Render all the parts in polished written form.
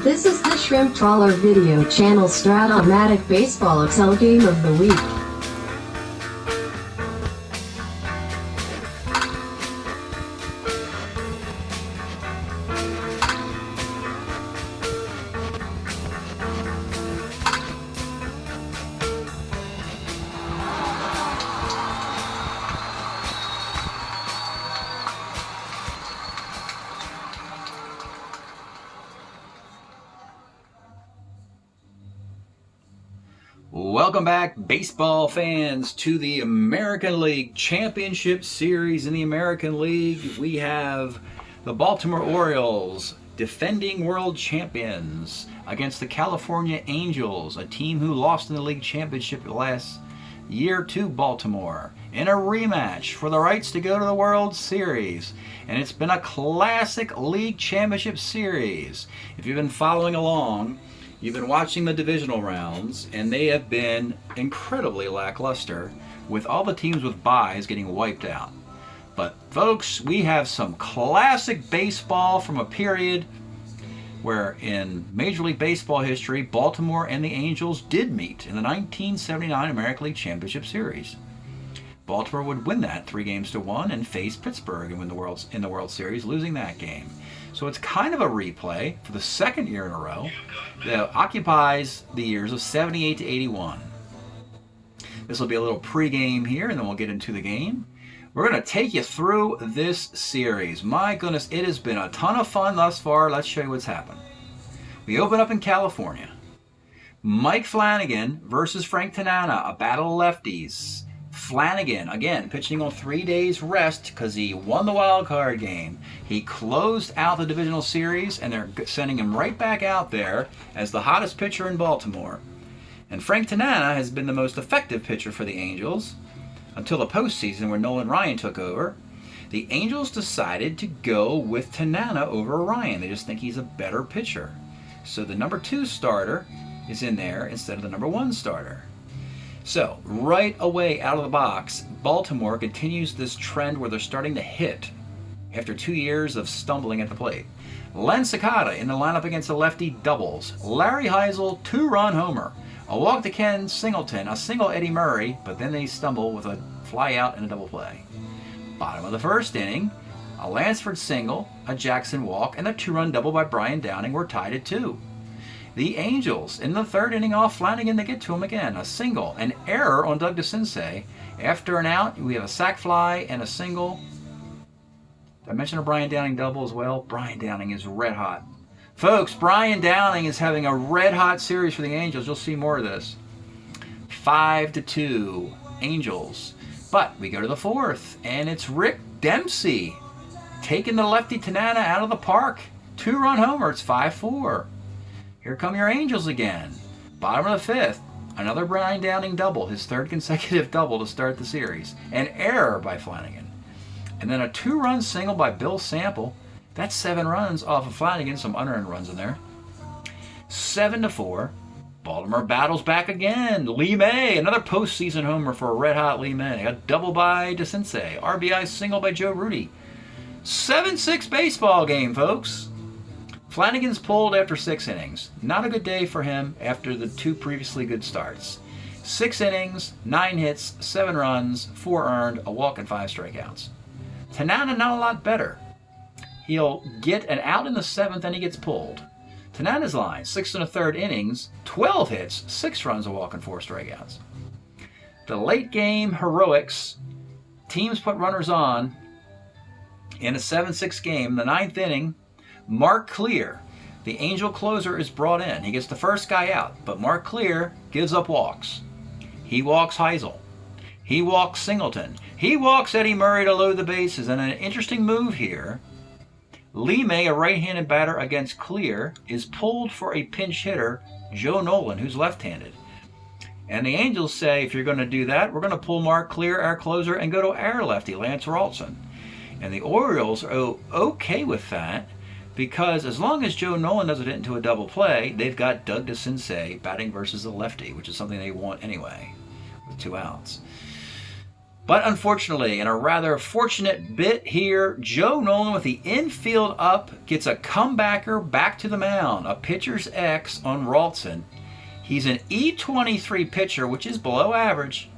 This is the Shrimp Trawler video channel Strat-O-Matic Baseball EXCEL Game of the Week. Welcome back, baseball fans, to the American League Championship Series. In the American League, we have the Baltimore Orioles, defending world champions, against the California Angels, a team who lost in the league championship last year to Baltimore, in a rematch for the rights to go to the World Series. And it's been a classic league championship series. If you've been following along, you've been watching the divisional rounds, and they have been incredibly lackluster, with all the teams with byes getting wiped out. But folks, we have some classic baseball from a period where in Major League Baseball history, Baltimore and the Angels did meet in the 1979 American League Championship Series. Baltimore would win that 3-1 and face Pittsburgh and win the World Series, losing that game. So it's kind of a replay for the second year in a row that occupies the years of 78 to 81. This will be a little pregame here, and then we'll get into the game. We're going to take you through this series. My goodness, it has been a ton of fun thus far. Let's show you what's happened. We open up in California. Mike Flanagan versus Frank Tanana, a battle of lefties. Flanagan, again, pitching on 3 days rest because he won the wild card game. He closed out the divisional series, and they're sending him right back out there as the hottest pitcher in Baltimore. And Frank Tanana has been the most effective pitcher for the Angels until the postseason where Nolan Ryan took over. The Angels decided to go with Tanana over Ryan. They just think he's a better pitcher. So the number 2 starter is in there instead of the number 1 starter. So, right away out of the box, Baltimore continues this trend where they're starting to hit after 2 years of stumbling at the plate. Len Sakata in the lineup against the lefty doubles. Larry Heisel, 2-run homer. A walk to Ken Singleton, a single Eddie Murray, but then they stumble with a fly out and a double play. Bottom of the first inning, a Lansford single, a Jackson walk, and a 2-run double by Brian Downing were tied at 2. The Angels, in the third inning off Flanagan, they get to him again. A single, an error on Doug DeCinces. After an out, we have a sac fly and a single. Did I mention a Brian Downing double as well? Brian Downing is red hot. Folks, Brian Downing is having a red hot series for the Angels. You'll see more of this. 5-2, Angels. But we go to the fourth, and it's Rick Dempsey taking the lefty Tanana out of the park. 2-run homer. It's 5-4. Here come your Angels again. Bottom of the fifth, another Brian Downing double, his third consecutive double to start the series. An error by Flanagan. And then a 2-run single by Bill Sample. That's 7 runs off of Flanagan, some unearned runs in there. 7-4. Baltimore battles back again. Lee May, another postseason homer for a red-hot Lee May. A double by DeCinces. RBI single by Joe Rudy. 7-6 baseball game, folks. Flanagan's pulled after 6 innings. Not a good day for him after the 2 previously good starts. 6 innings, 9 hits, 7 runs, 4 earned, a walk, and 5 strikeouts. Tanana not a lot better. He'll get an out in the 7th and he gets pulled. Tanana's line, 6 1/3 innings, 12 hits, 6 runs, a walk, and 4 strikeouts. The late game heroics, teams put runners on in a 7-6 game. The 9th inning, Mark Clear, the Angel closer, is brought in. He gets the first guy out, but Mark Clear gives up walks. He walks Heisel. He walks Singleton. He walks Eddie Murray to load the bases. And an interesting move here, Lee May, a right-handed batter against Clear, is pulled for a pinch hitter, Joe Nolan, who's left-handed. And the Angels say, if you're going to do that, we're going to pull Mark Clear, our closer, and go to our lefty, Lance Ralston. And the Orioles are okay with that, because as long as Joe Nolan doesn't hit into a double play, they've got Doug DeCinces batting versus a lefty, which is something they want anyway, with 2 outs. But unfortunately, in a rather fortunate bit here, Joe Nolan with the infield up gets a comebacker back to the mound, a pitcher's X on Ralston. He's an E23 pitcher, which is below average,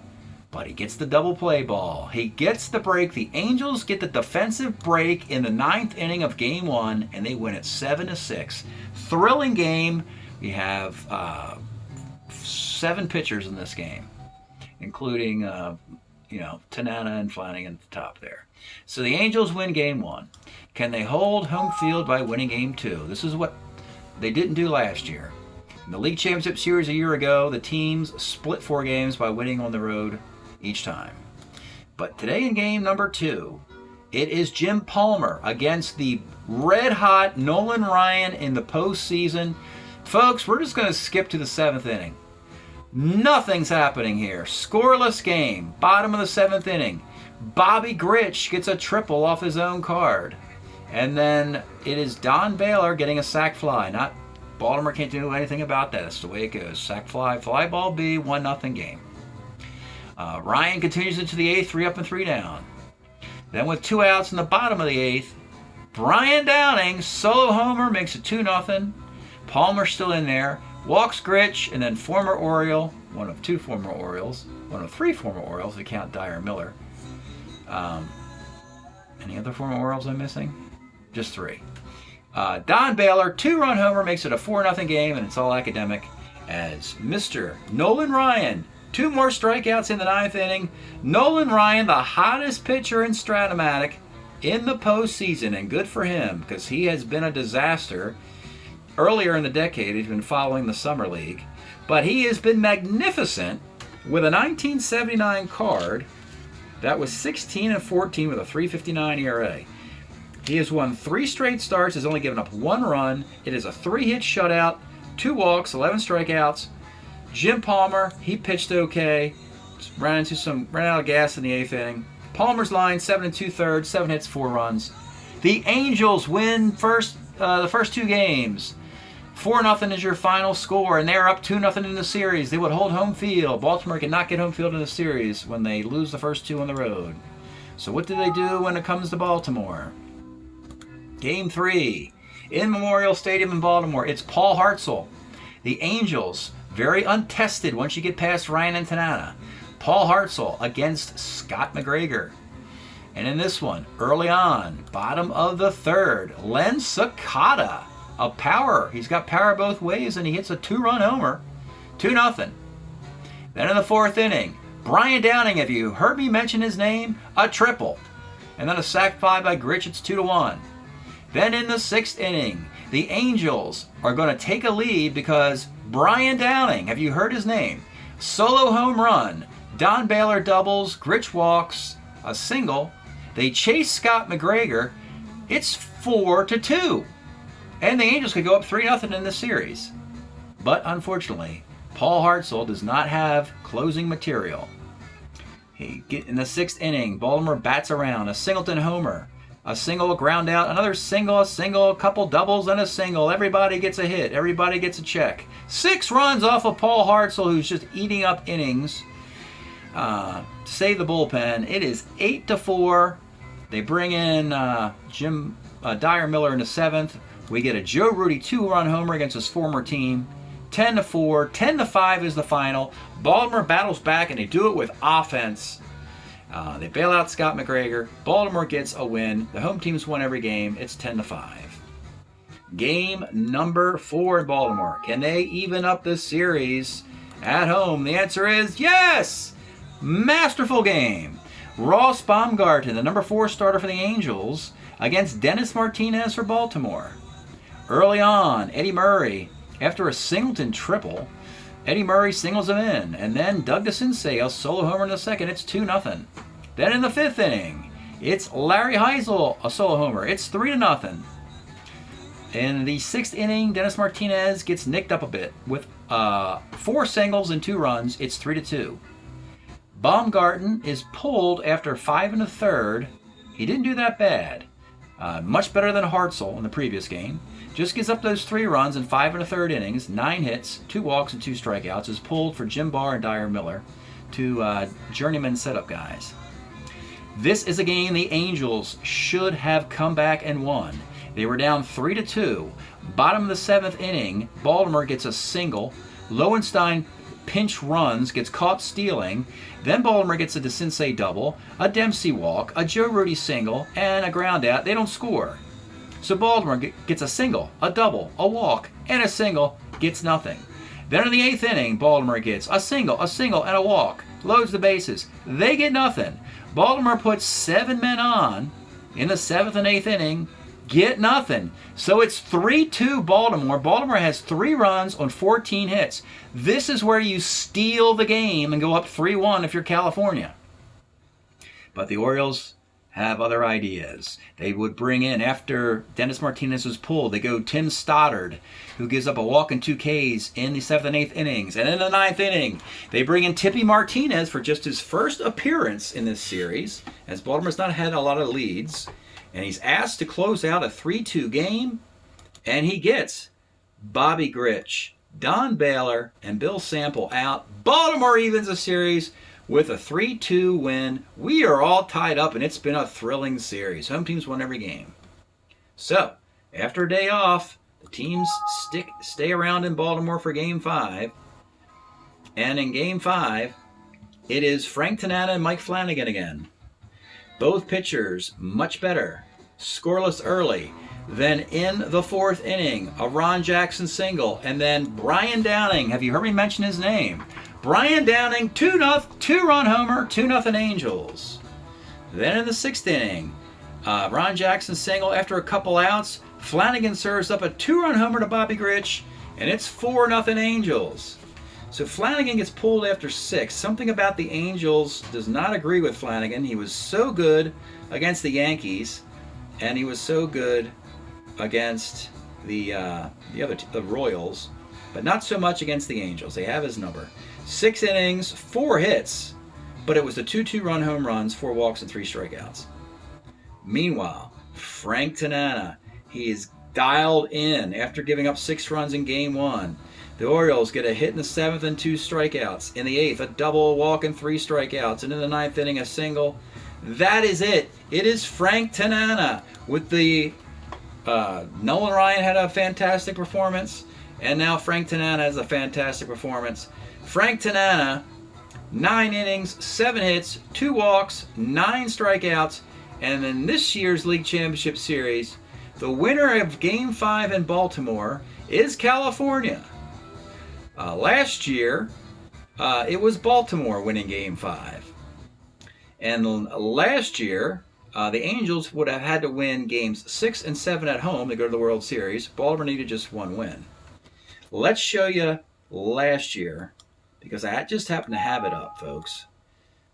but he gets the double play ball. He gets the break. The Angels get the defensive break in the 9th inning of Game 1, and they win it 7-6. Thrilling game. We have 7 pitchers in this game, including Tanana and Flanagan at the top there. So the Angels win Game 1. Can they hold home field by winning Game 2? This is what they didn't do last year. In the League Championship Series a year ago, the teams split 4 games by winning on the road each time. But today in Game number 2, it is Jim Palmer against the red-hot Nolan Ryan in the postseason. Folks, we're just going to skip to the 7th inning. Nothing's happening here. Scoreless game. Bottom of the 7th inning. Bobby Grich gets a triple off his own card. And then it is Don Baylor getting a sac fly. Baltimore can't do anything about that. That's the way it goes. Sac fly, fly ball B, 1-0 game. Ryan continues into the 8th, 3 up and 3 down. Then with 2 outs in the bottom of the 8th, Brian Downing, solo homer, makes it 2-0. Palmer's still in there. Walks Grich, and then former Oriole, one of 2 former Orioles, one of 3 former Orioles, if you count Dyer Miller. Any other former Orioles I'm missing? Just 3. Don Baylor, 2-run homer, makes it a 4-0 game, and it's all academic as Mr. Nolan Ryan. 2 more strikeouts in the 9th inning. Nolan Ryan, the hottest pitcher in Strat-O-Matic in the postseason, and good for him because he has been a disaster. Earlier in the decade, he's been following the Summer League, but he has been magnificent with a 1979 card that was 16-14 with a 3.59 ERA. He has won 3 straight starts, has only given up 1 run. It is a 3-hit shutout, 2 walks, 11 strikeouts. Jim Palmer, he pitched okay, ran out of gas in the 8th inning. Palmer's line, 7 2/3, 7 hits, 4 runs. The Angels win the first 2 games. 4-0 is your final score, and they're up 2-0 in the series. They would hold home field. Baltimore cannot get home field in the series when they lose the first 2 on the road. So what do they do when it comes to Baltimore? Game 3 in Memorial Stadium in Baltimore. It's Paul Hartzell. The Angels, very untested once you get past Ryan and Tanana. Paul Hartzell against Scott McGregor. And in this one, early on, bottom of the 3rd, Len Sakata, a power. He's got power both ways, and he hits a 2-run homer, 2-0. Then in the 4th inning, Brian Downing, have you heard me mention his name? A triple. And then a sac fly by Grich, it's 2-1. Then in the 6th inning, the Angels are going to take a lead because Brian Downing, have you heard his name? Solo home run. Don Baylor doubles, Grich walks, a single. They chase Scott McGregor. It's 4-2. And the Angels could go up 3-0 in this series. But unfortunately, Paul Hartzell does not have closing material. In the 6th inning, Baltimore bats around, a Singleton homer, a single, a ground out, another single, a couple doubles, and a single. Everybody gets a hit. Everybody gets a check. 6 runs off of Paul Hartzell, who's just eating up innings. Save the bullpen. It is 8-4. They bring in Dyer Miller in the 7th. We get a Joe Rudy 2-run homer against his former team. 10-4. 10-5 is the final. Baltimore battles back, and they do it with offense. They bail out Scott McGregor. Baltimore gets a win. The home teams won every game. It's 10-5. Game number 4 in Baltimore. Can they even up this series at home? The answer is yes! Masterful game. Ross Baumgarten, the number 4 starter for the Angels, against Dennis Martinez for Baltimore. Early on, Eddie Murray, after a Singleton triple, Eddie Murray singles him in, and then Doug DeCinces, a solo homer in the 2nd. It's 2-0. Then in the 5th inning, it's Larry Heisel, a solo homer. It's 3-0. In the 6th inning, Dennis Martinez gets nicked up a bit with 4 singles and 2 runs. It's 3-2. Baumgarten is pulled after 5 1/3. He didn't do that bad. Much better than Hartzell in the previous game. Just gives up those 3 runs in 5 1/3 innings, 9 hits, 2 walks, and 2 strikeouts. Is pulled for Jim Barr and Dyer Miller, 2 journeyman setup guys. This is a game the Angels should have come back and won. They were down 3-2. Bottom of the 7th inning, Baltimore gets a single. Lowenstein pinch runs, gets caught stealing. Then Baltimore gets a DeCinces double, a Dempsey walk, a Joe Rudy single, and a ground out. They don't score. So Baltimore gets a single, a double, a walk, and a single, gets nothing. Then in the 8th inning, Baltimore gets a single, and a walk. Loads the bases. They get nothing. Baltimore puts 7 men on in the 7th and 8th inning, get nothing. So it's 3-2 Baltimore. Baltimore has 3 runs on 14 hits. This is where you steal the game and go up 3-1 if you're California. But the Orioles have other ideas. They would bring in, after Dennis Martinez was pulled, they go Tim Stoddard, who gives up a walk and 2 Ks in the 7th and 8th innings. And in the 9th inning, they bring in Tippy Martinez for just his first appearance in this series, as Baltimore's not had a lot of leads. And he's asked to close out a 3-2 game, and he gets Bobby Grich, Don Baylor, and Bill Sample out. Baltimore evens the series with a 3-2 win. We are all tied up, and it's been a thrilling series. Home teams won every game. So, after a day off, the teams stay around in Baltimore for Game 5. And in Game 5, it is Frank Tanana and Mike Flanagan again. Both pitchers much better. Scoreless early. Then in the 4th inning, a Ron Jackson single. And then Brian Downing. Have you heard me mention his name? Brian Downing, 2-run homer, 2-0 Angels. Then in the 6th inning, Ron Jackson single after a couple outs. Flanagan serves up a 2-run homer to Bobby Grich, and it's 4-0 Angels. So Flanagan gets pulled after 6. Something about the Angels does not agree with Flanagan. He was so good against the Yankees, and he was so good against the Royals, but not so much against the Angels. They have his number. 6 innings, 4 hits, but it was the 2 2-run home runs, 4 walks, and 3 strikeouts. Meanwhile, Frank Tanana, he is dialed in after giving up 6 runs in Game 1. The Orioles get a hit in the 7th and 2 strikeouts. In the 8th, a double, a walk, and 3 strikeouts. And in the 9th inning, a single. That is it. It is Frank Tanana. With the Nolan Ryan had a fantastic performance, and now Frank Tanana has a fantastic performance. Frank Tanana, 9 innings, 7 hits, 2 walks, 9 strikeouts, and in this year's League Championship Series, the winner of Game 5 in Baltimore is California. Last year, it was Baltimore winning Game 5. And last year, the Angels would have had to win Games 6 and 7 at home to go to the World Series. Baltimore needed just 1 win. Let's show you last year, because I just happen to have it up, folks.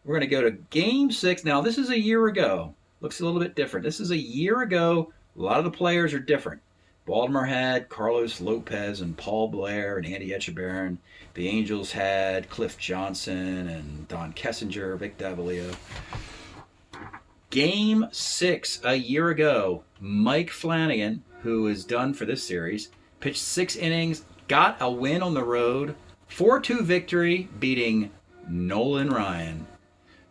We're going to go to Game 6. Now, this is a year ago. Looks a little bit different. This is a year ago. A lot of the players are different. Baltimore had Carlos Lopez and Paul Blair and Andy Etchebarren. The Angels had Cliff Johnson and Don Kessinger, Vic Davalillo. Game 6 a year ago, Mike Flanagan, who is done for this series, pitched 6 innings, got a win on the road, 4-2 victory, beating Nolan Ryan,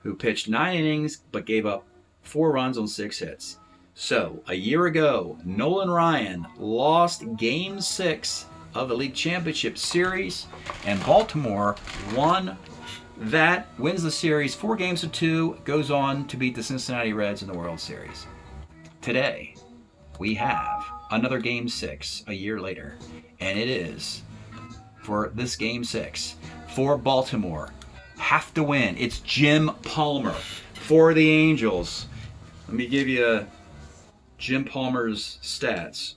who pitched 9 innings but gave up 4 runs on 6 hits. So, a year ago, Nolan Ryan lost Game 6 of the League Championship Series, and Baltimore wins the series 4-2, goes on to beat the Cincinnati Reds in the World Series. Today, we have another Game 6 a year later, and it is, for this Game 6, for Baltimore, have to win. It's Jim Palmer for the Angels. Let me give you Jim Palmer's stats.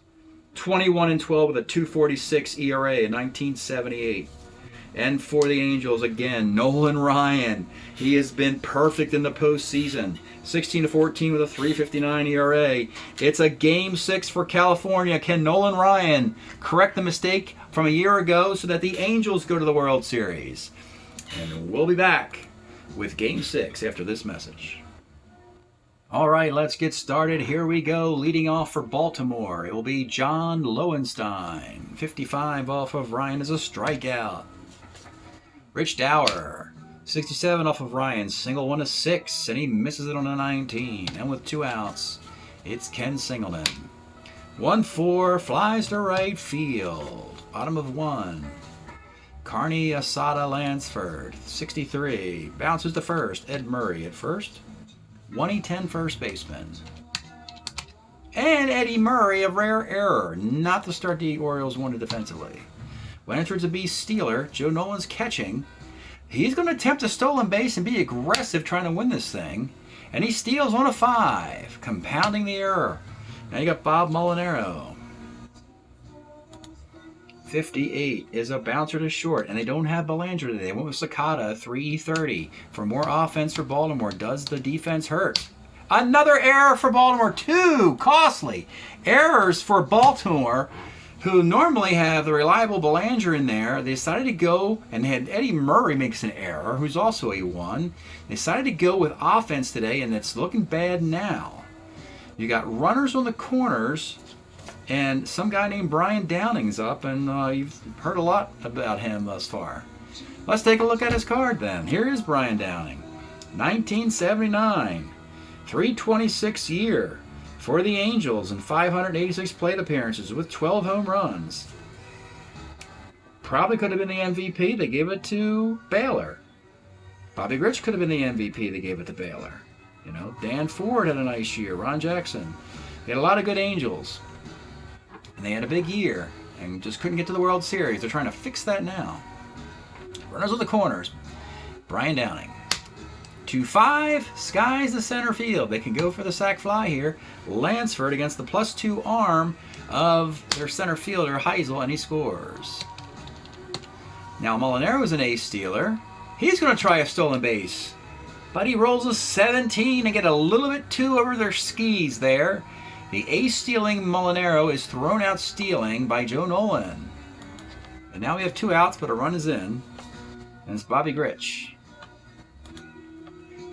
21-12 with a 2.46 ERA in 1978. And for the Angels, again, Nolan Ryan. He has been perfect in the postseason. 16-14 with a 3.59 ERA. It's a Game 6 for California. Can Nolan Ryan correct the mistake from a year ago so that the Angels go to the World Series? And we'll be back with Game 6 after this message. All right, let's get started. Here we go. Leading off for Baltimore, it will be John Lowenstein. 55 off of Ryan is a strikeout. Rich Dower 67 off of Ryan, single 1-6, and he misses it on a 19. And with 2 outs, it's Ken Singleton. 1-4, flies to right field. Bottom of 1. Carney Asada Lansford, 63. Bounces to first. Ed Murray at first. 1-10 first baseman. And Eddie Murray, a rare error. Not the start the Orioles wanted defensively. When enters a B stealer, Joe Nolan's catching. He's going to attempt a stolen base and be aggressive trying to win this thing. And he steals on a 5, compounding the error. Now you got Bob Molinaro. 58 is a bouncer to short, and they don't have Belanger today. They went with Sakata, 3-30. For more offense for Baltimore. Does the defense hurt? Another error for Baltimore. 2 costly errors for Baltimore, who normally have the reliable Belanger in there. They decided to go and had Eddie Murray makes an error, who's also a 1. They decided to go with offense today, and it's looking bad now. You got runners on the corners, and some guy named Brian Downing's up, and you've heard a lot about him thus far. Let's take a look at his card then. Here is Brian Downing. 1979, 326 year for the Angels and 586 plate appearances with 12 home runs. Probably could have been the MVP. They gave it to Baylor. Bobby Grich could have been the MVP. They gave it to Baylor. You know, Dan Ford had a nice year. Ron Jackson. They had a lot of good Angels. And they had a big year and just couldn't get to the World Series. They're trying to fix that now. Runners on the corners. Brian Downing. 2-5, skies the center field. They can go for the sac fly here. Lansford against the +2 arm of their center fielder, Heisel, and he scores. Now, Molinaro is an ace stealer. He's going to try a stolen base, but he rolls a 17 and get a little bit too over their skis there. The ace stealing Molinaro is thrown out stealing by Joe Nolan. And now we have 2 outs, but a run is in. And it's Bobby Grich.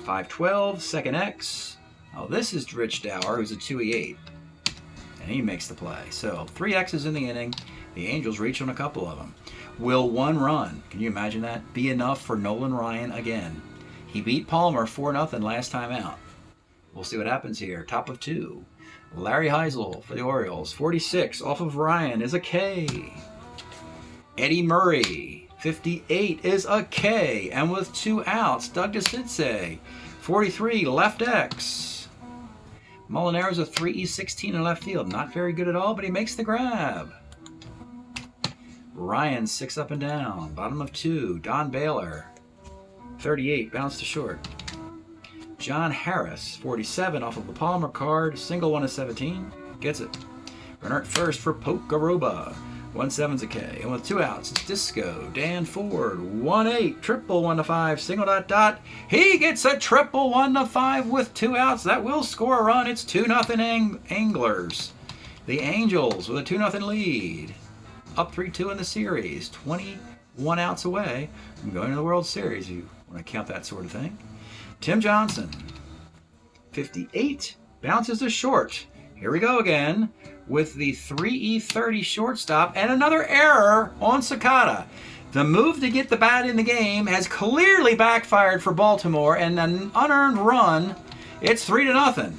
5-12, second X. Oh, this is Rich Dower, who's a 2-8. And he makes the play. So 3 X's in the inning. The Angels reach on a couple of them. Will 1 run, can you imagine that, be enough for Nolan Ryan again? He beat Palmer 4-0 last time out. We'll see what happens here. Top of 2. Larry Heisel for the Orioles. 46 off of Ryan is a K. Eddie Murray. 58 is a K. And with 2 outs, Doug DeCinces. 43 left X. Molinaro's a 3-16 in left field. Not very good at all, but he makes the grab. Ryan 6 up and down. Bottom of 2. Don Baylor. 38 bounce to short. John Harris, 47 off of the Palmer card, single 1-17, gets it. Runner at first for Pokeroba, 1-7's a K. And with 2 outs, it's Disco, Dan Ford, 1-8, triple 1-5, single ... He gets a triple 1-5 with 2 outs. That will score a run. It's 2-0 Anglers. The Angels with a 2-0 lead. Up 3-2 in the series, 21 outs away from going to the World Series. You want to count that sort of thing. Tim Johnson, 58, bounces to short. Here we go again with the 3-30 shortstop and another error on Sakata. The move to get the bat in the game has clearly backfired for Baltimore, and an unearned run. It's 3-0.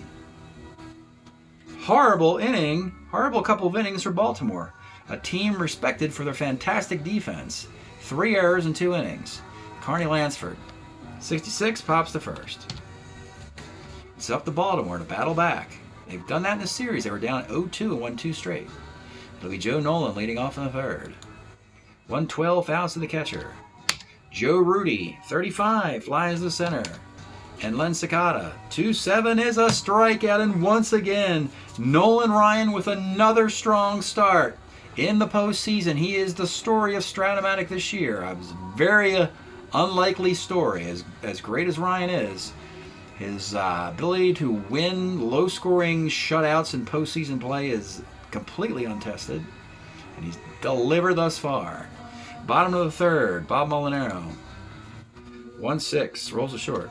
Horrible inning, horrible couple of innings for Baltimore. A team respected for their fantastic defense. 3 errors in 2 innings. Carney Lansford. 66 pops to first. It's up to Baltimore to battle back. They've done that in the series. They were down 0-2 and won 2 straight. It'll be Joe Nolan leading off in the 3rd. 112 fouls to the catcher. Joe Rudy, 35, flies to center. And Len Sakata, 2-7 is a strikeout. And once again, Nolan Ryan with another strong start in the postseason. He is the story of Strat-O-Matic this year. I was very unlikely story. As great as Ryan is, his ability to win low-scoring shutouts in postseason play is completely untested, and he's delivered thus far. Bottom of the 3rd, Bob Molinaro. 1-6, rolls a short.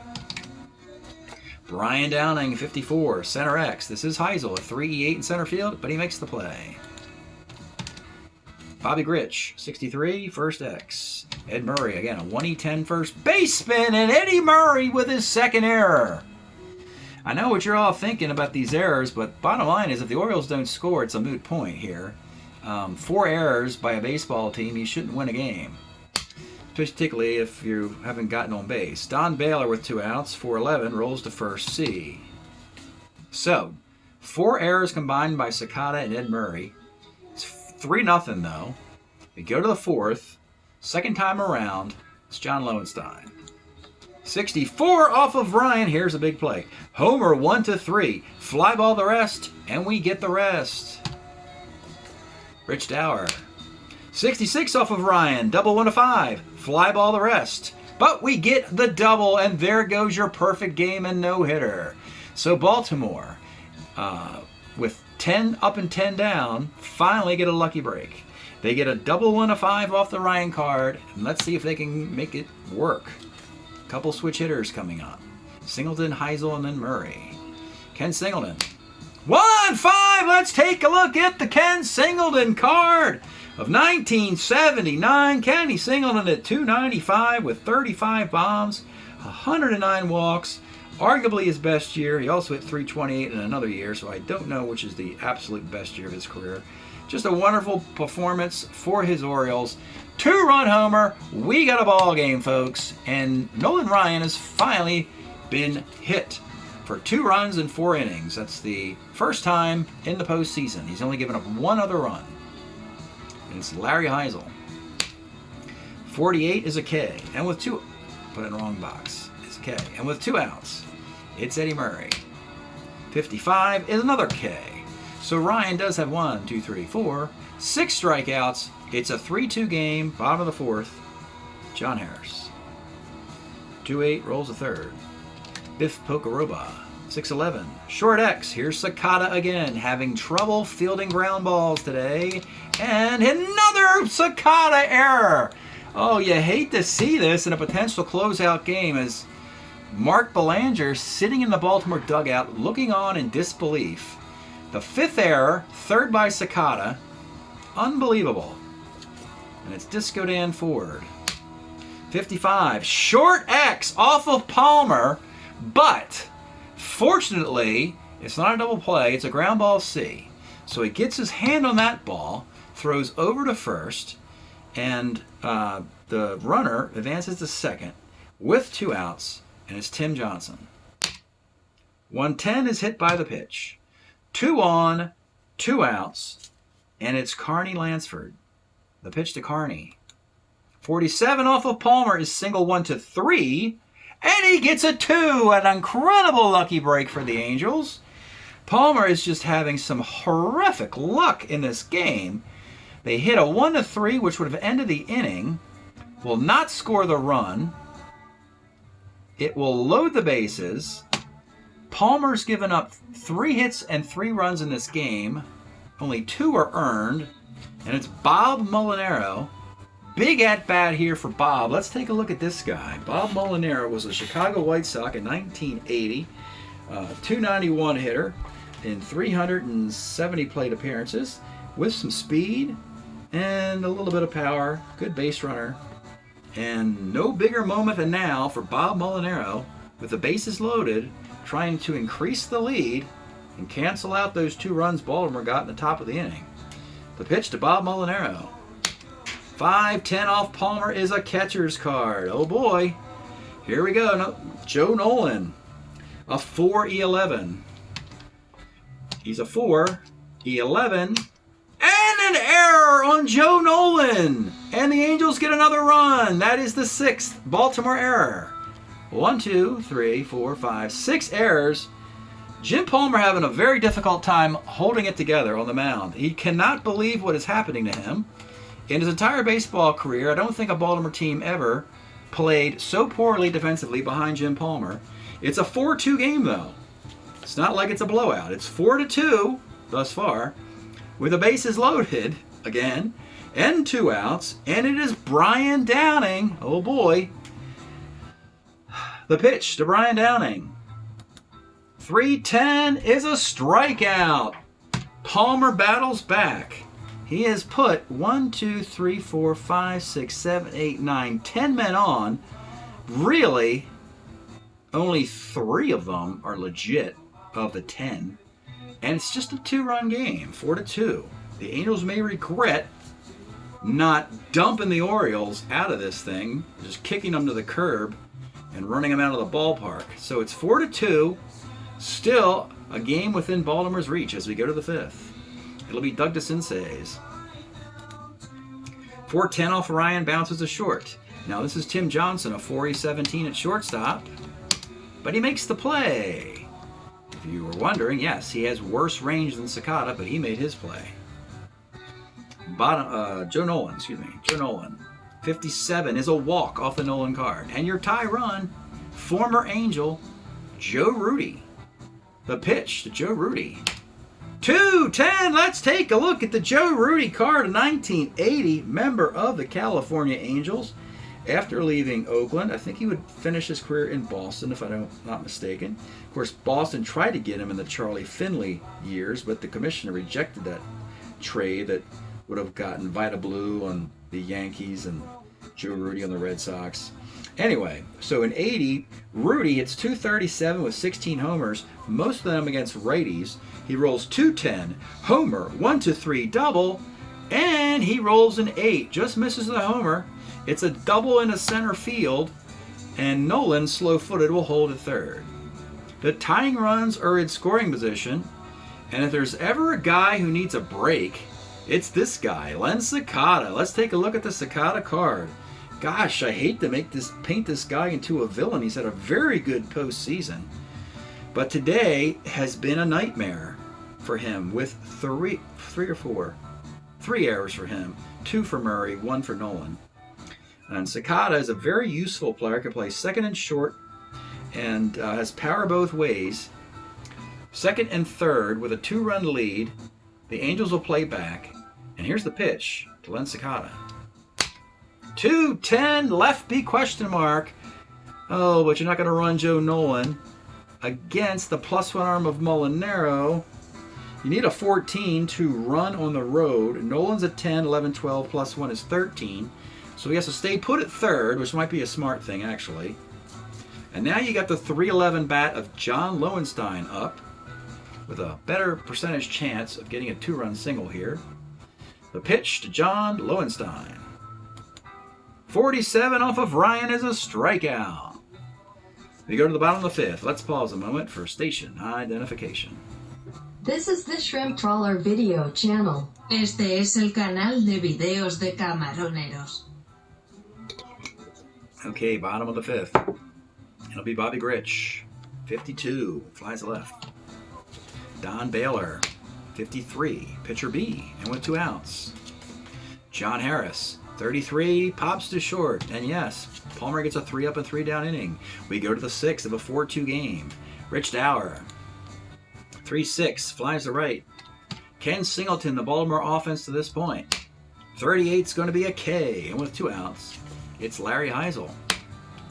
Brian Downing, 54, center X. This is Heisel, a 3-8 in center field, but he makes the play. Bobby Grich, 63, first X. Ed Murray, again, a 1E10 first base spin, and Eddie Murray with his second error. I know what you're all thinking about these errors, but bottom line is if the Orioles don't score, it's a moot point here. 4 errors by a baseball team, you shouldn't win a game, particularly if you haven't gotten on base. Don Baylor with 2 outs, 4-11, rolls to first C. So, 4 errors combined by Sakata and Ed Murray. It's 3-0 though. We go to the 4th. Second time around, it's John Lowenstein. 64 off of Ryan. Here's a big play. Homer 1-3. Fly ball the rest, and we get the rest. Rich Dower. 66 off of Ryan. Double 1-5. Fly ball the rest. But we get the double, and there goes your perfect game and no-hitter. So Baltimore, with 10 up and 10 down, finally get a lucky break. They get a double 1-5 off the Ryan card, and let's see if they can make it work. Couple switch hitters coming up. Singleton, Heisel, and then Murray. Ken Singleton. 1-5! Let's take a look at the Ken Singleton card of 1979. Kenny Singleton at 295 with 35 bombs, 109 walks. Arguably his best year. He also hit 328 in another year, so I don't know which is the absolute best year of his career. Just a wonderful performance for his Orioles. 2-run homer. We got a ball game, folks. And Nolan Ryan has finally been hit for 2 runs in 4 innings. That's the first time in the postseason. He's only given up 1 other run. And it's Larry Heisel. 48 is a K. And with 2... Put it in the wrong box. It's a K. And with 2 outs, it's Eddie Murray. 55 is another K. So Ryan does have 1, 2, 3, 4, 6 strikeouts. It's a 3-2 game, bottom of the 4th. John Harris. 2-8, rolls a third. Biff Pocoroba. 6-11. Short X. Here's Sakata again, having trouble fielding ground balls today. And another Sakata error. Oh, you hate to see this in a potential closeout game as Mark Belanger sitting in the Baltimore dugout looking on in disbelief. The 5th error, 3rd by Sakata. Unbelievable. And it's Disco Dan Ford. 55. Short X off of Palmer, but fortunately, it's not a double play. It's a ground ball C. So he gets his hand on that ball, throws over to first, and the runner advances to second with 2 outs, and it's Tim Johnson. 110 is hit by the pitch. 2 on, 2 outs, and it's Carney Lansford. The pitch to Carney. 47 off of Palmer is single 1-3, and he gets a 2. An incredible lucky break for the Angels. Palmer is just having some horrific luck in this game. They hit a 1-3, which would have ended the inning. Will not score the run. It will load the bases. Palmer's given up 3 hits and 3 runs in this game. Only 2 are earned. And it's Bob Molinaro. Big at-bat here for Bob. Let's take a look at this guy. Bob Molinaro was a Chicago White Sox in 1980. 291 hitter in 370 plate appearances with some speed and a little bit of power. Good base runner. And no bigger moment than now for Bob Molinaro with the bases loaded, trying to increase the lead and cancel out those 2 runs Baltimore got in the top of the inning. The pitch to Bob Molinaro. 5-10 off Palmer is a catcher's card. Oh boy. Here we go. No, Joe Nolan. A 4-11. He's a 4-11. And an error on Joe Nolan. And the Angels get another run. That is the 6th Baltimore error. 1, 2, 3, 4, 5, 6 errors. Jim Palmer having a very difficult time holding it together on the mound. He cannot believe what is happening to him. In his entire baseball career, I don't think a Baltimore team ever played so poorly defensively behind Jim Palmer. It's a 4-2 game, though. It's not like it's a blowout. It's 4-2 thus far, with the bases loaded again, and 2 outs, and it is Brian Downing. Oh boy. The pitch to Brian Downing. 3-10 is a strikeout. Palmer battles back. He has put 1, 2, 3, 4, 5, 6, 7, 8, 9, 10 men on. Really, only 3 of them are legit of the 10. And it's just a 2-run game, 4-2. The Angels may regret not dumping the Orioles out of this thing, just kicking them to the curb and running them out of the ballpark. So it's 4-2, still a game within Baltimore's reach as we go to the 5th. It'll be Doug DeCinces. 4-10 off Ryan, bounces to short. Now this is Tim Johnson, a 4-17 at shortstop, but he makes the play. If you were wondering, yes, he has worse range than Sakata, but he made his play. Joe Nolan, 57 is a walk off the Nolan card. And your tie run, former Angel, Joe Rudi. The pitch to Joe Rudi. 2-10, let's take a look at the Joe Rudi card, a 1980 member of the California Angels. After leaving Oakland, I think he would finish his career in Boston, if I'm not mistaken. Of course, Boston tried to get him in the Charlie Finley years, but the commissioner rejected that trade that would have gotten Vita Blue on the Yankees and Joe Rudi on the Red Sox. Anyway, so in 80, Rudi hits 237 with 16 homers, most of them against righties. He rolls 210, homer, 1-3 double, and he rolls an 8, just misses the homer. It's a double into center field, and Nolan, slow-footed, will hold at third. The tying runs are in scoring position, and if there's ever a guy who needs a break, it's this guy, Len Sakata. Let's take a look at the Sakata card. Gosh, I hate to paint this guy into a villain. He's had a very good postseason, but today has been a nightmare for him with three errors for him, 2 for Murray, 1 for Nolan. And Sakata is a very useful player. Can play second and short, and has power both ways. Second and third with a 2-run lead. The Angels will play back, and here's the pitch to Len Sakata. 2-10, lefty question mark. Oh, but you're not going to run Joe Nolan against the +1 arm of Molinaro. You need a 14 to run on the road. Nolan's at 10, 11, 12, +1 is 13. So he has to stay put at third, which might be a smart thing, actually. And now you got the 311 bat of John Lowenstein up, with a better percentage chance of getting a 2-run single here. The pitch to John Lowenstein. 47 off of Ryan is a strikeout. We go to the bottom of the 5th. Let's pause a moment for station identification. This is the Shrimp Trawler video channel. Este es el canal de videos de camaroneros. Okay, bottom of the 5th. It'll be Bobby Grich, 52, flies left. Don Baylor, 53, pitcher B, and with 2 outs. John Harris, 33, pops to short, and yes, Palmer gets a 3-up and 3-down inning. We go to the 6th of a 4-2 game. Rich Dower, 3-6, flies to right. Ken Singleton, the Baltimore offense to this point. 38's going to be a K, and with 2 outs, it's Larry Heisel.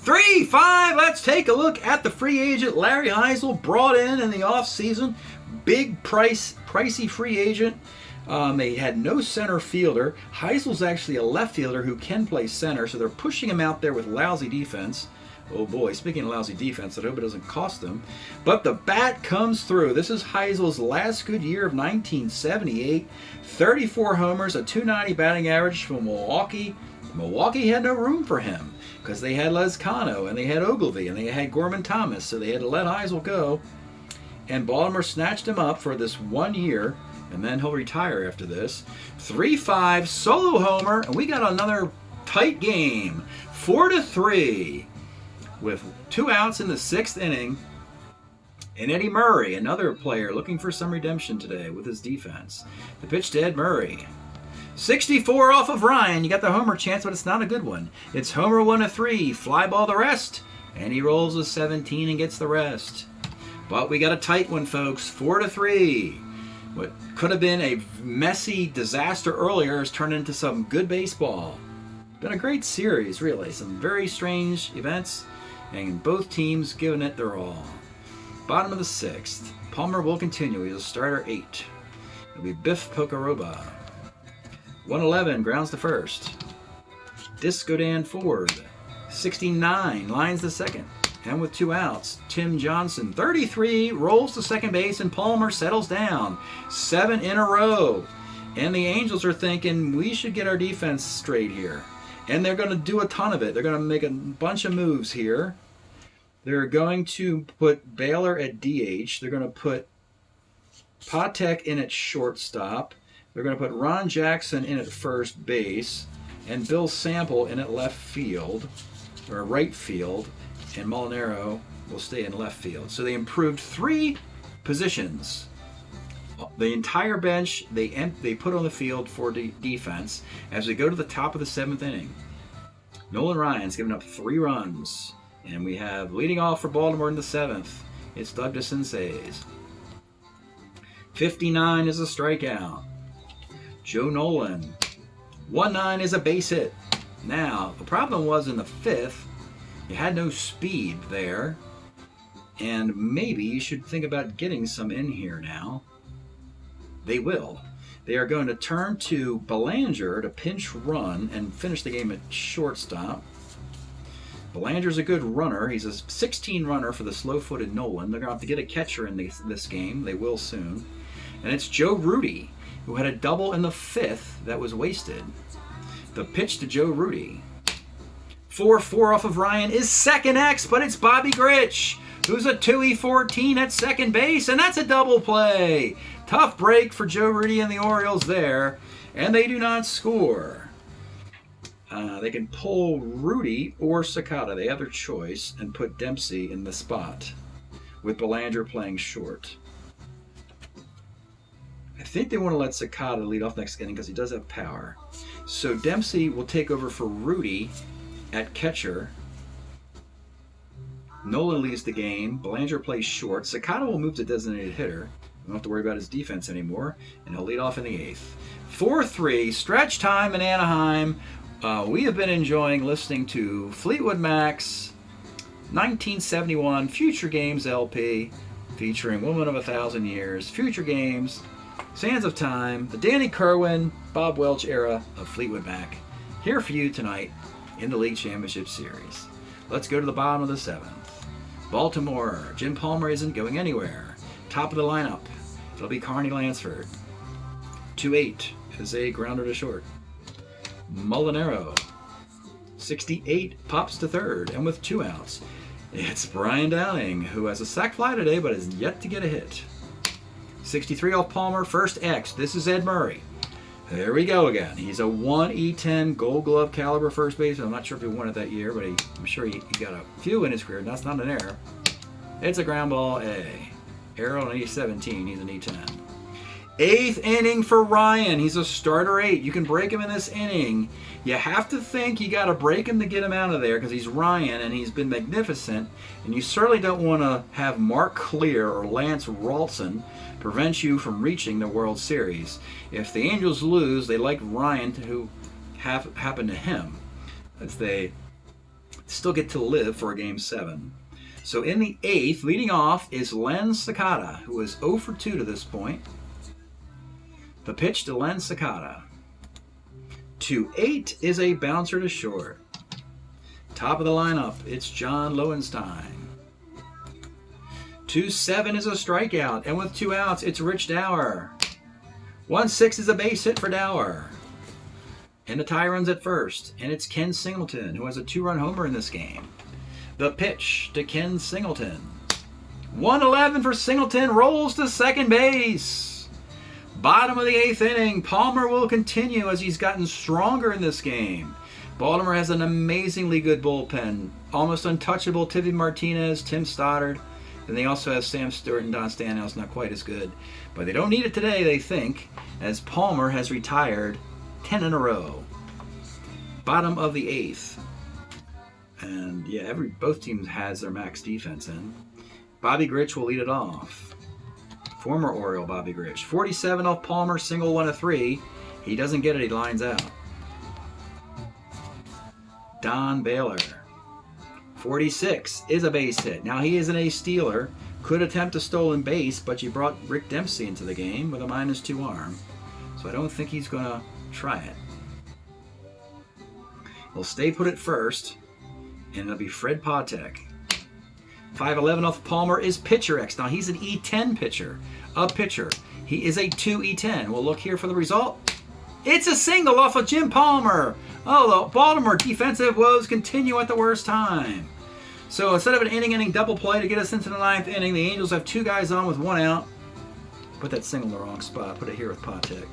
3-5, let's take a look at the free agent Larry Heisel, brought in the offseason. Big pricey free agent. They had no center fielder. Heisel's actually a left fielder who can play center, so they're pushing him out there with lousy defense. Oh boy, speaking of lousy defense, I hope it doesn't cost them. But the bat comes through. This is Heisel's last good year of 1978. 34 homers, a .290 batting average from Milwaukee. Milwaukee had no room for him because they had Lezcano and they had Ogilvy and they had Gorman Thomas, so they had to let Heisel go. And Baltimore snatched him up for this 1 year, and then he'll retire after this. 3-5, solo homer, and we got another tight game, 4-3, with 2 outs in the 6th inning. And Eddie Murray, another player looking for some redemption today with his defense. The pitch to Ed Murray. 64 off of Ryan. You got the homer chance, but it's not a good one. It's homer 1-3, fly ball the rest, and he rolls a 17 and gets the rest. But we got a tight one, folks, 4-3. What could have been a messy disaster earlier has turned into some good baseball. Been a great series, really. Some very strange events, and both teams giving it their all. Bottom of the 6th. Palmer will continue. He's a starter 8. It'll be Biff Pocoroba. 111 grounds to first. Disco Dan Ford. 69 lines to second. And with 2 outs, Tim Johnson. 33 rolls to second base, and Palmer settles down. 7 in a row. And the Angels are thinking, we should get our defense straight here. And they're going to do a ton of it. They're going to make a bunch of moves here. They're going to put Baylor at DH. They're going to put Patek in at shortstop. They're going to put Ron Jackson in at first base. And Bill Sample in at left field, or right field. And Molinaro will stay in left field. So they improved 3 positions. The entire bench they put on the field for defense as we go to the top of the 7th inning. Nolan Ryan's given up 3 runs. And we have leading off for Baltimore in the 7th. It's Doug DeCinces. 59 is a strikeout. Joe Nolan. 1-9 is a base hit. Now, the problem was in the 5th, you had no speed there. And maybe you should think about getting some in here now. They will. They are going to turn to Belanger to pinch run and finish the game at shortstop. Belanger's a good runner. He's a 16 runner for the slow-footed Nolan. They're going to have to get a catcher in this game. They will soon. And it's Joe Rudy, who had a double in the 5th that was wasted. The pitch to Joe Rudy. 4-4 off of Ryan is second X, but it's Bobby Grich, who's a 2E14 at second base, and that's a double play. Tough break for Joe Rudy and the Orioles there, and they do not score. They can pull Rudy or Sakata, they have their choice, and put Dempsey in the spot, with Belanger playing short. I think they want to let Sakata lead off next inning because he does have power. So Dempsey will take over for Rudy at catcher. Nolan leads the game. Belanger plays short. Sakata will move to designated hitter. We don't have to worry about his defense anymore. And he'll lead off in the 8th. 4-3, stretch time in Anaheim. We have been enjoying listening to Fleetwood Mac's 1971 Future Games LP featuring Woman of 1,000 Years, Future Games, Sands of Time, the Danny Kerwin, Bob Welch era of Fleetwood Mac. Here for you tonight in the League Championship Series. Let's go to the bottom of the 7th. Baltimore, Jim Palmer isn't going anywhere. Top of the lineup, it'll be Carney Lansford. 2-8 is a grounder to short. Molinaro, 68, pops to third, and with 2 outs, it's Brian Downing, who has a sac fly today but is yet to get a hit. 63 off Palmer, first X. This is Ed Murray. There we go again. He's a 1E10 Gold Glove caliber first baseman. I'm not sure if he won it that year, but I'm sure he got a few in his career. That's not an error. It's a ground ball A. Arrow in E17. He's an E10. 8th inning for Ryan. He's a starter 8. You can break him in this inning. You have to think you got to break him to get him out of there because he's Ryan and he's been magnificent. And you certainly don't want to have Mark Clear or Lance Ralston prevent you from reaching the World Series. If the Angels lose, they like Ryan to happen to him, as they still get to live for a Game 7. So in the 8th, leading off is Len Sakata, who is 0 for 2 to this point. The pitch to Len Sakata. 2-8 is a bouncer to short. Top of the lineup, it's John Lowenstein. 2-7 is a strikeout, and with 2 outs, it's Rich Dower. 1-6 is a base hit for Dower. And the tie runs at first, and it's Ken Singleton, who has a 2-run homer in this game. The pitch to Ken Singleton. 1-11 for Singleton, rolls to second base. Bottom of the 8th inning, Palmer will continue as he's gotten stronger in this game. Baltimore has an amazingly good bullpen. Almost untouchable Tippy Martinez, Tim Stoddard. Then they also have Sam Stewart and Don Stanhouse, not quite as good. But they don't need it today, they think, as Palmer has retired 10 in a row. Bottom of the 8th. And yeah, both teams has their max defense in. Bobby Grich will lead it off. Former Oriole Bobby Grich. 47 off Palmer, single 1-3. He doesn't get it, he lines out. Don Baylor. 46 is a base hit. Now he is an ace stealer. Could attempt a stolen base, but you brought Rick Dempsey into the game with a -2 arm. So I don't think he's going to Try it. We'll stay put at first, and it'll be Fred Patek. 5'11" off Palmer is Pitcher X. Now he's an E10 pitcher. A pitcher. He is a 2 E10. We'll look here for the result. It's a single off of Jim Palmer. Oh, the Baltimore defensive woes continue at the worst time. So instead of an inning double play to get us into the 9th inning, the Angels have 2 guys on with 1 out. Put that single in the wrong spot. Put it here with Patek.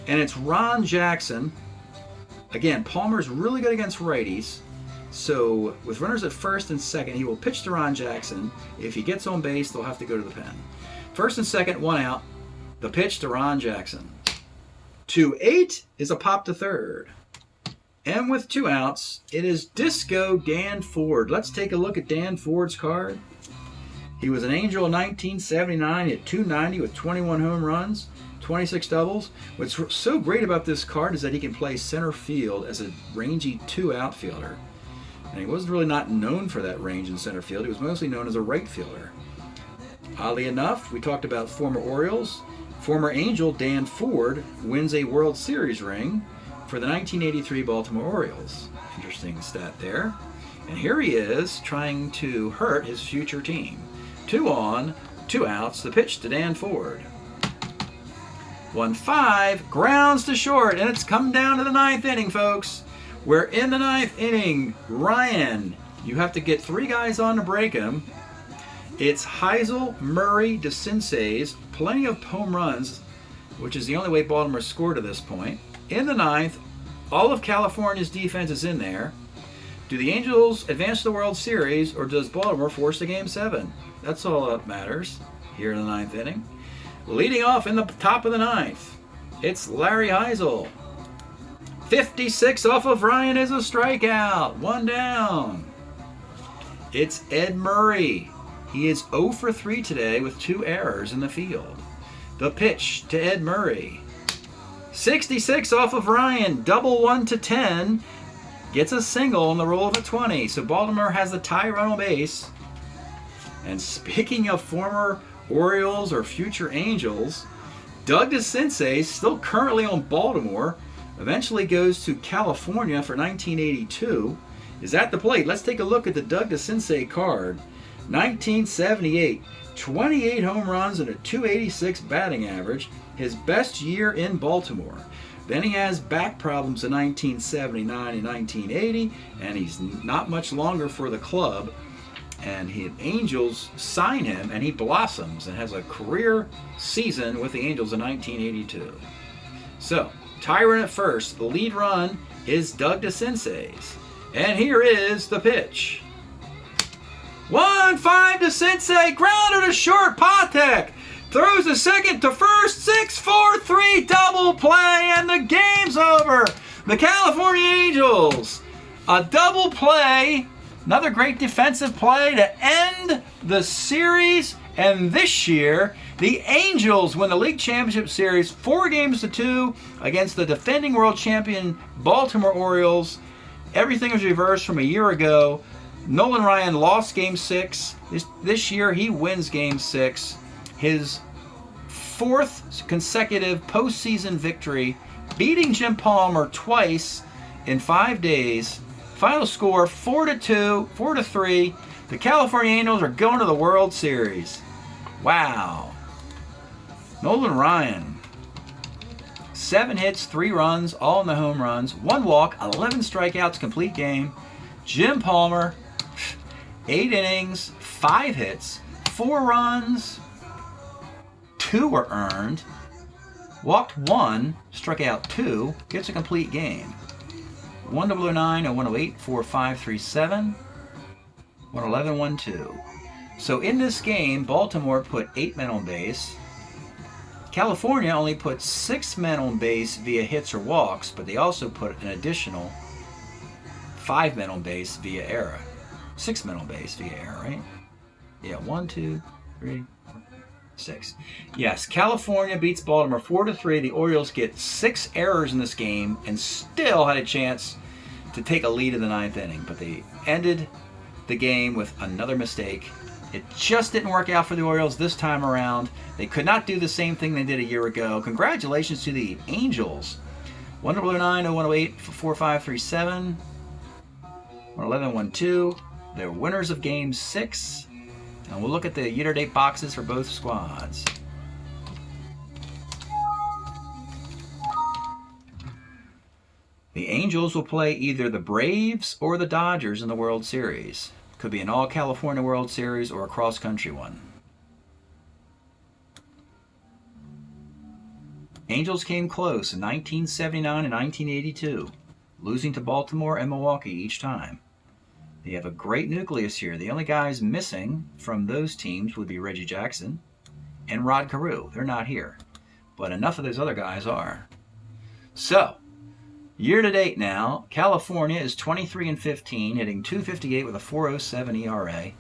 And it's Ron Jackson. Again, Palmer's really good against righties. So with runners at first and second, he will pitch to Ron Jackson. If he gets on base, they'll have to go to the pen. First and second, 1 out. The pitch to Ron Jackson. 2-8 is a pop to third. And with 2 outs, it is Disco Dan Ford. Let's take a look at Dan Ford's card. He was an Angel in 1979 at .290 with 21 home runs, 26 doubles. What's so great about this card is that he can play center field as a rangy 2 outfielder. And he wasn't really not known for that range in center field. He was mostly known as a right fielder. Oddly enough, we talked about former Orioles. Former Angel Dan Ford wins a World Series ring for the 1983 Baltimore Orioles. Interesting stat there. And here he is trying to hurt his future team. 2 on, 2 outs, the pitch to Dan Ford. 1-5, grounds to short, and it's come down to the 9th inning, folks. We're in the 9th inning. Ryan, you have to get 3 guys on to break him. It's Heisel, Murray, DeCinces, plenty of home runs, which is the only way Baltimore scored to this point. In the 9th, all of California's defense is in there. Do the Angels advance to the World Series, or does Baltimore force a Game 7? That's all that matters here in the 9th inning. Leading off in the top of the 9th, it's Larry Heisel. 56 off of Ryan is a strikeout. 1 down. It's Ed Murray. He is 0 for 3 today with 2 errors in the field. The pitch to Ed Murray. 66 off of Ryan. Double 1 to 10. Gets a single on the roll of a 20. So Baltimore has the tie run on base. And speaking of former Orioles or future Angels, Doug DeCinces, still currently on Baltimore, eventually goes to California for 1982, is at the plate. Let's take a look at the Doug DeCinces card. 1978, 28 home runs and a .286 batting average, his best year in Baltimore. Then he has back problems in 1979 and 1980, and he's not much longer for the club. And the Angels sign him, and he blossoms and has a career season with the Angels in 1982. So, tie run at first. The lead run is Doug DeCinces. And here is the pitch. 1-5 DeCinces, grounder to short. Patek throws the second to first. 6-4-3 double play, and the game's over. The California Angels, a double play. Another great defensive play to end the series. And this year, the Angels win the League Championship Series 4-2 against the defending world champion Baltimore Orioles. Everything was reversed from a year ago. Nolan Ryan lost Game 6. This year, he wins Game 6. His 4th consecutive postseason victory, beating Jim Palmer twice in 5 days. Final score 4-2, 4-3. The California Angels are going to the World Series. Wow. Nolan Ryan, 7 hits, 3 runs, all in the home runs, 1 walk, 11 strikeouts, complete game. Jim Palmer, 8 innings, 5 hits, 4 runs, 2 were earned, walked 1, struck out 2, gets a complete game. 109, a 108, 4537, 111, 12. So in this game, Baltimore put 8 men on base. California only put 6 men on base via hits or walks, but they also put an additional 5 men on base via error. 6 men on base via error, right? Yeah, 1, 2, 3, 4, 6. Yes, California beats Baltimore 4-3. The Orioles get 6 errors in this game and still had a chance to take a lead in the 9th inning, but they ended the game with another mistake. It just didn't work out for the Orioles this time around. They could not do the same thing they did a year ago. Congratulations to the Angels 1009 0108 4537 11112. They're winners of Game 6. And we'll look at the year-to-date boxes for both squads. The Angels will play either the Braves or the Dodgers in the World Series. Could be an all-California World Series or a cross-country one. Angels came close in 1979 and 1982, losing to Baltimore and Milwaukee each time. They have a great nucleus here. The only guys missing from those teams would be Reggie Jackson and Rod Carew. They're not here, but enough of those other guys are. So, year-to-date now, California is 23-15, hitting .258 with a .407 ERA.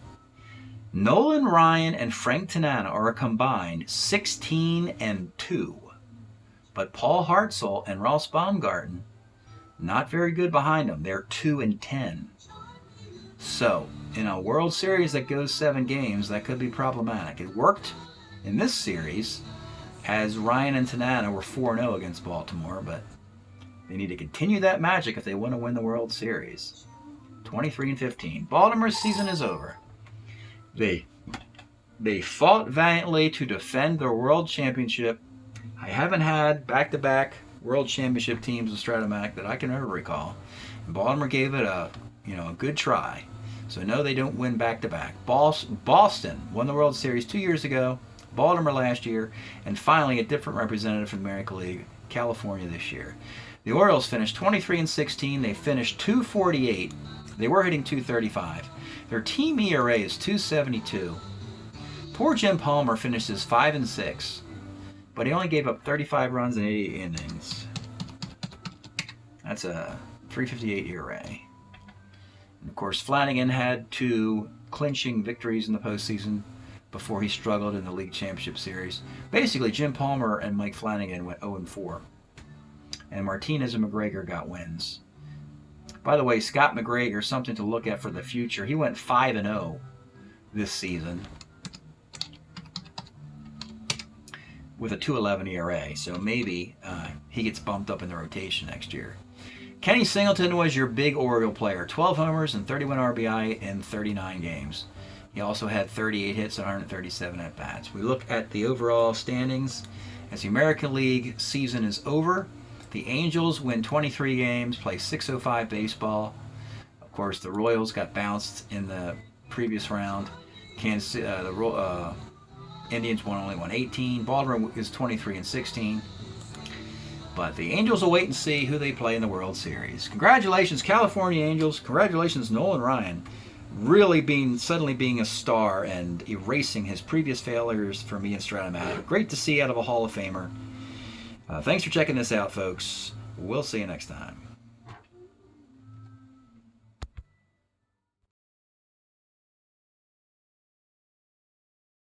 Nolan Ryan and Frank Tanana are a combined 16-2. But Paul Hartzell and Ross Baumgarten, not very good behind them. They're 2-10. So, in a World Series that goes 7 games, that could be problematic. It worked in this series as Ryan and Tanana were 4-0 against Baltimore, but they need to continue that magic if they want to win the World Series. 23-15. Baltimore's season is over. They fought valiantly to defend their World Championship. I haven't had back-to-back World Championship teams with Strat-O-Matic that I can ever recall. Baltimore gave it a good try. So no, they don't win back-to-back. Boston won the World Series 2 years ago, Baltimore last year, and finally a different representative from the American League, California this year. The Orioles finished 23-16. They finished .248. They were hitting .235. Their team ERA is .272. Poor Jim Palmer finishes 5-6, but he only gave up 35 runs in 80 innings. That's a .358 ERA. And of course, Flanagan had 2 clinching victories in the postseason before he struggled in the League Championship Series. Basically, Jim Palmer and Mike Flanagan went 0-4. And Martinez and McGregor got wins. By the way, Scott McGregor, something to look at for the future. He went 5-0 this season with a .211 ERA. So maybe he gets bumped up in the rotation next year. Kenny Singleton was your big Oriole player. 12 homers and 31 RBI in 39 games. He also had 38 hits and 137 at-bats. We look at the overall standings as the American League season is over. The Angels win 23 games, play .605 baseball. Of course, the Royals got bounced in the previous round. Indians only won 18. Baltimore is 23-16. But the Angels will wait and see who they play in the World Series. Congratulations, California Angels. Congratulations, Nolan Ryan. Really suddenly being a star and erasing his previous failures for me and Strat-O-Matic. Great to see out of a Hall of Famer. Thanks for checking this out, folks. We'll see you next time.